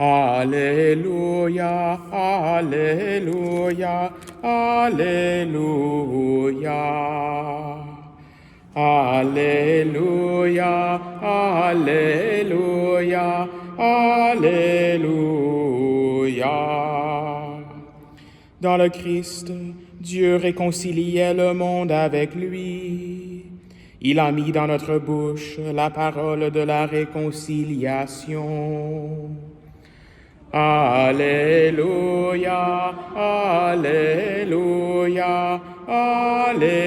Alléluia, Alléluia, Alléluia. Alléluia, Alléluia, Alléluia. Dans le Christ, Dieu réconciliait le monde avec lui. Il a mis dans notre bouche la parole de la réconciliation. Alléluia, Alléluia, Alléluia.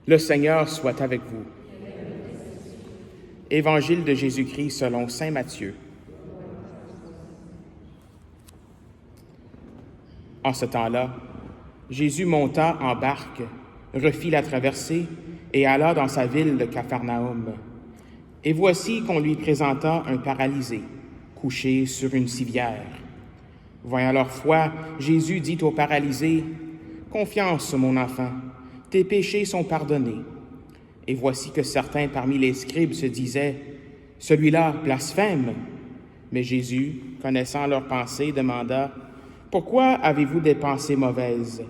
Le Seigneur soit avec vous. Évangile de Jésus-Christ selon saint Matthieu. En ce temps-là, Jésus monta en barque, refit la traversée et alla dans sa ville de Capharnaüm. Et voici qu'on lui présenta un paralysé, couché sur une civière. Voyant leur foi, Jésus dit au paralysé, « Confiance, mon enfant, tes péchés sont pardonnés. » Et voici que certains parmi les scribes se disaient, « Celui-là blasphème. » Mais Jésus, connaissant leurs pensées, demanda, « Pourquoi avez-vous des pensées mauvaises?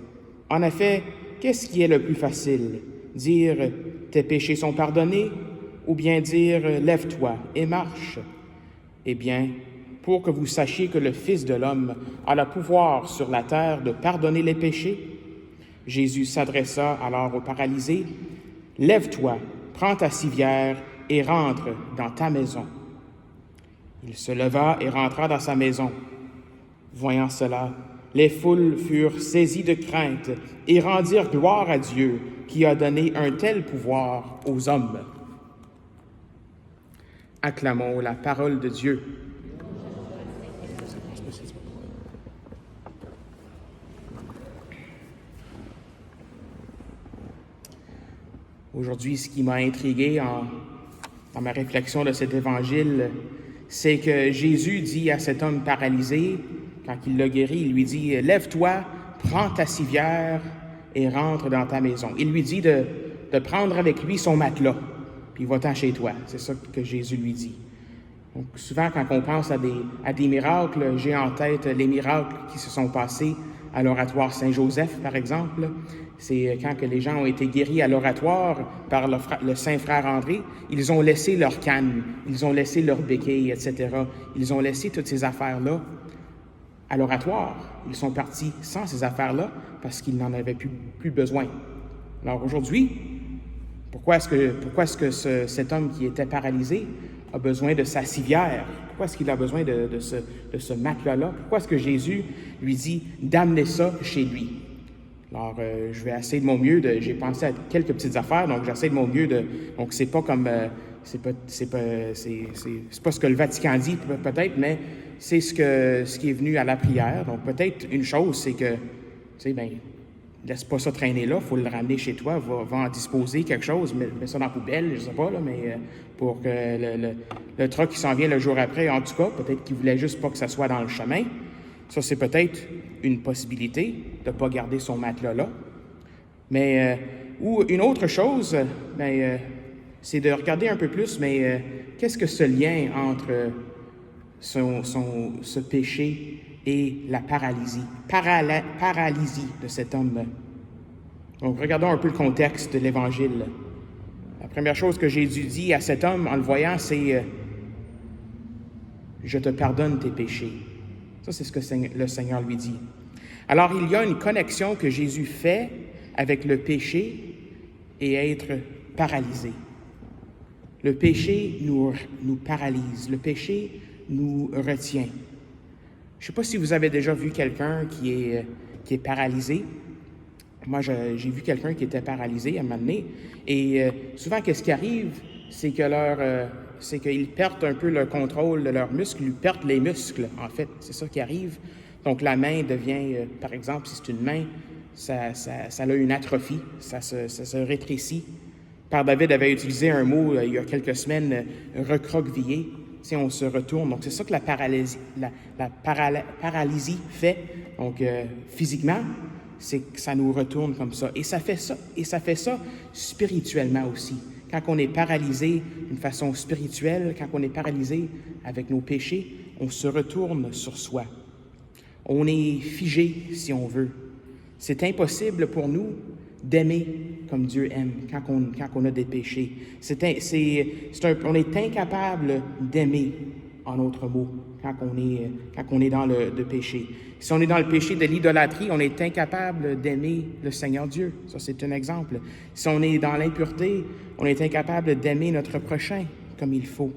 En effet, qu'est-ce qui est le plus facile? Dire, « Tes péchés sont pardonnés » ou bien dire « Lève-toi et marche ». Eh bien, pour que vous sachiez que le Fils de l'homme a le pouvoir sur la terre de pardonner les péchés, Jésus s'adressa alors au paralysé, « Lève-toi, prends ta civière et rentre dans ta maison. » Il se leva et rentra dans sa maison. Voyant cela, les foules furent saisies de crainte et rendirent gloire à Dieu qui a donné un tel pouvoir aux hommes. Acclamons la parole de Dieu. Aujourd'hui, ce qui m'a intrigué dans ma réflexion de cet évangile, c'est que Jésus dit à cet homme paralysé, quand il l'a guéri, il lui dit « Lève-toi, prends ta civière et rentre dans ta maison. » Il lui dit de prendre avec lui son matelas, puis va-t'en chez toi. C'est ça que Jésus lui dit. Donc, souvent, quand on pense à des miracles, j'ai en tête les miracles qui se sont passés à l'oratoire Saint-Joseph, par exemple. C'est quand que les gens ont été guéris à l'oratoire par le saint frère André, ils ont laissé leur canne, ils ont laissé leur béquille, etc. Ils ont laissé toutes ces affaires-là à l'oratoire. Ils sont partis sans ces affaires-là parce qu'ils n'en avaient plus besoin. Alors aujourd'hui, pourquoi est-ce que cet homme qui était paralysé a besoin de sa civière? Pourquoi est-ce qu'il a besoin de ce matelas-là? Pourquoi est-ce que Jésus lui dit d'amener ça chez lui? Alors, je vais essayer de mon mieux j'ai pensé à quelques petites affaires, donc j'essaie de mon mieux donc c'est pas comme, c'est pas ce que le Vatican dit peut-être, mais c'est ce qui est venu à la prière. Donc peut-être une chose, c'est que, laisse pas ça traîner là, il faut le ramener chez toi, va en disposer quelque chose, mets ça dans la poubelle, je sais pas, là, mais pour que le truck qui s'en vient le jour après, en tout cas, peut-être qu'il voulait juste pas que ça soit dans le chemin. Ça, c'est peut-être une possibilité de ne pas garder son matelas là. Mais, ou une autre chose, c'est de regarder un peu plus, qu'est-ce que ce lien entre ce péché et la paralysie de cet homme. Donc, regardons un peu le contexte de l'Évangile. La première chose que Jésus dit à cet homme en le voyant, c'est « Je te pardonne tes péchés ». Ça, c'est ce que le Seigneur lui dit. Alors, il y a une connexion que Jésus fait avec le péché et être paralysé. Le péché nous paralyse. Le péché nous retient. Je ne sais pas si vous avez déjà vu quelqu'un qui est paralysé. Moi, j'ai vu quelqu'un qui était paralysé à un moment donné. Et souvent, qu'est-ce qui arrive? C'est qu'ils perdent un peu le contrôle de leurs muscles, ils perdent les muscles, en fait. C'est ça qui arrive. Donc, la main devient, par exemple, si c'est une main, ça a une atrophie, ça se rétrécit. Père David avait utilisé un mot il y a quelques semaines, recroquevillé. Si on se retourne. Donc, c'est ça que la paralysie fait. Donc, physiquement, c'est que ça nous retourne comme ça. Et ça fait ça spirituellement aussi. Quand on est paralysé d'une façon spirituelle, quand on est paralysé avec nos péchés, on se retourne sur soi. On est figé, si on veut. C'est impossible pour nous d'aimer comme Dieu aime quand on a des péchés. On est incapable d'aimer, en autre mot, quand on est dans le péché. Si on est dans le péché de l'idolâtrie, on est incapable d'aimer le Seigneur Dieu. Ça, c'est un exemple. Si on est dans l'impureté, on est incapable d'aimer notre prochain comme il faut.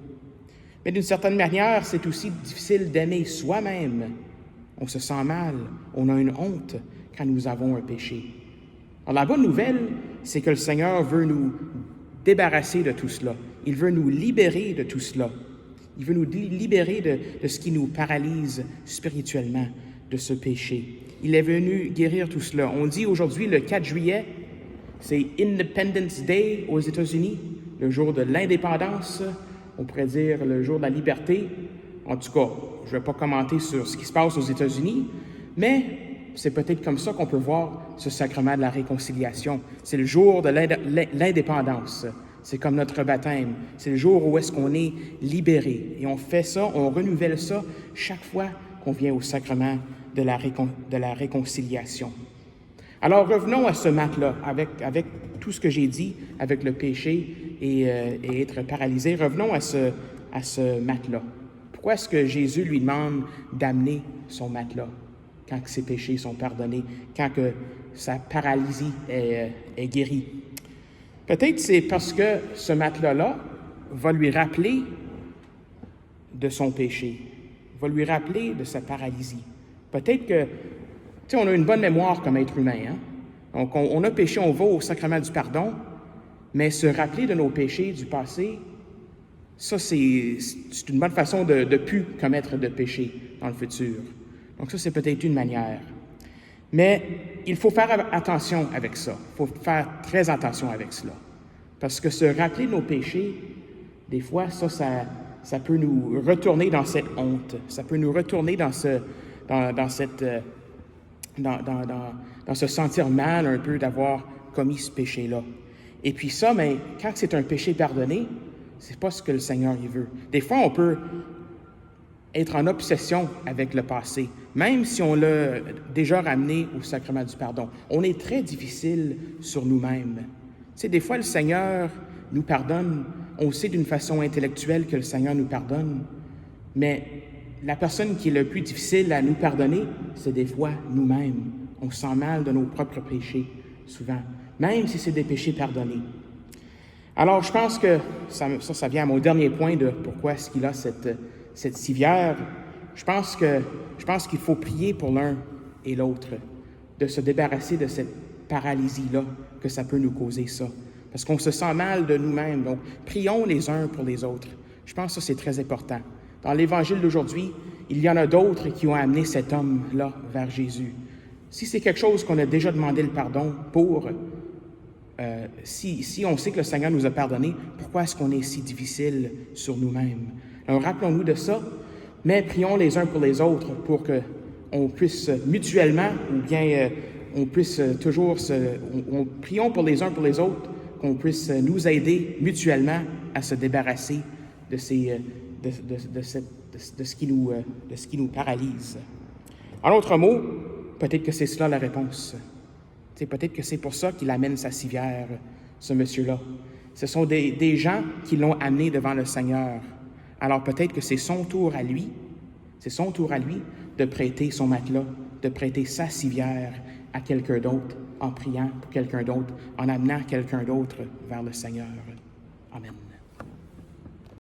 Mais d'une certaine manière, c'est aussi difficile d'aimer soi-même. On se sent mal, on a une honte quand nous avons un péché. Alors la bonne nouvelle, c'est que le Seigneur veut nous débarrasser de tout cela. Il veut nous libérer de tout cela. Il veut nous libérer de ce qui nous paralyse spirituellement, de ce péché. Il est venu guérir tout cela. On dit aujourd'hui, le 4 juillet, c'est Independence Day aux États-Unis, le jour de l'indépendance, on pourrait dire le jour de la liberté. En tout cas, je ne vais pas commenter sur ce qui se passe aux États-Unis, mais c'est peut-être comme ça qu'on peut voir ce sacrement de la réconciliation. C'est le jour de l'indépendance. C'est comme notre baptême. C'est le jour où est-ce qu'on est libéré. Et on fait ça, on renouvelle ça chaque fois qu'on vient au sacrement de la réconciliation. Alors revenons à ce matin-là, avec tout ce que j'ai dit, avec le péché et être paralysé. Revenons à ce matelas. Pourquoi est-ce que Jésus lui demande d'amener son matelas quand ses péchés sont pardonnés, quand que sa paralysie est guérie? Peut-être c'est parce que ce matelas-là va lui rappeler de son péché, va lui rappeler de sa paralysie. Peut-être que, tu sais, on a une bonne mémoire comme être humain, hein? Donc, on a péché, on va au sacrement du pardon, mais se rappeler de nos péchés du passé, ça, c'est une bonne façon de ne plus commettre de péché dans le futur. Donc ça, c'est peut-être une manière. Mais il faut faire attention avec ça. Il faut faire très attention avec cela. Parce que se rappeler de nos péchés, des fois, ça peut nous retourner dans cette honte. Ça peut nous retourner dans se sentir mal un peu d'avoir commis ce péché-là. Et puis ça, mais quand c'est un péché pardonné, c'est pas ce que le Seigneur y veut. Des fois, on peut être en obsession avec le passé, même si on l'a déjà ramené au sacrement du pardon. On est très difficile sur nous-mêmes. Tu sais, des fois, le Seigneur nous pardonne. On sait d'une façon intellectuelle que le Seigneur nous pardonne, mais la personne qui est le plus difficile à nous pardonner, c'est des fois nous-mêmes. On se sent mal de nos propres péchés, souvent, même si c'est des péchés pardonnés. Alors, je pense que ça vient à mon dernier point de pourquoi est-ce qu'il a cette civière. Je pense qu'il faut prier pour l'un et l'autre, de se débarrasser de cette paralysie-là que ça peut nous causer ça. Parce qu'on se sent mal de nous-mêmes. Donc, prions les uns pour les autres. Je pense que ça, c'est très important. Dans l'Évangile d'aujourd'hui, il y en a d'autres qui ont amené cet homme-là vers Jésus. Si c'est quelque chose qu'on a déjà demandé le pardon pour, si on sait que le Seigneur nous a pardonné, pourquoi est-ce qu'on est si difficile sur nous-mêmes? Alors, rappelons-nous de ça, mais prions les uns pour les autres pour qu'on puisse mutuellement, ou bien on puisse toujours prions pour les uns pour les autres, qu'on puisse nous aider mutuellement à se débarrasser de ce qui nous paralyse. En d'autres mots, peut-être que c'est cela la réponse. Peut-être que c'est pour ça qu'il amène sa civière, ce monsieur-là. Ce sont des gens qui l'ont amené devant le Seigneur. Alors peut-être que c'est son tour à lui de prêter son matelas, de prêter sa civière à quelqu'un d'autre, en priant pour quelqu'un d'autre, en amenant quelqu'un d'autre vers le Seigneur. Amen.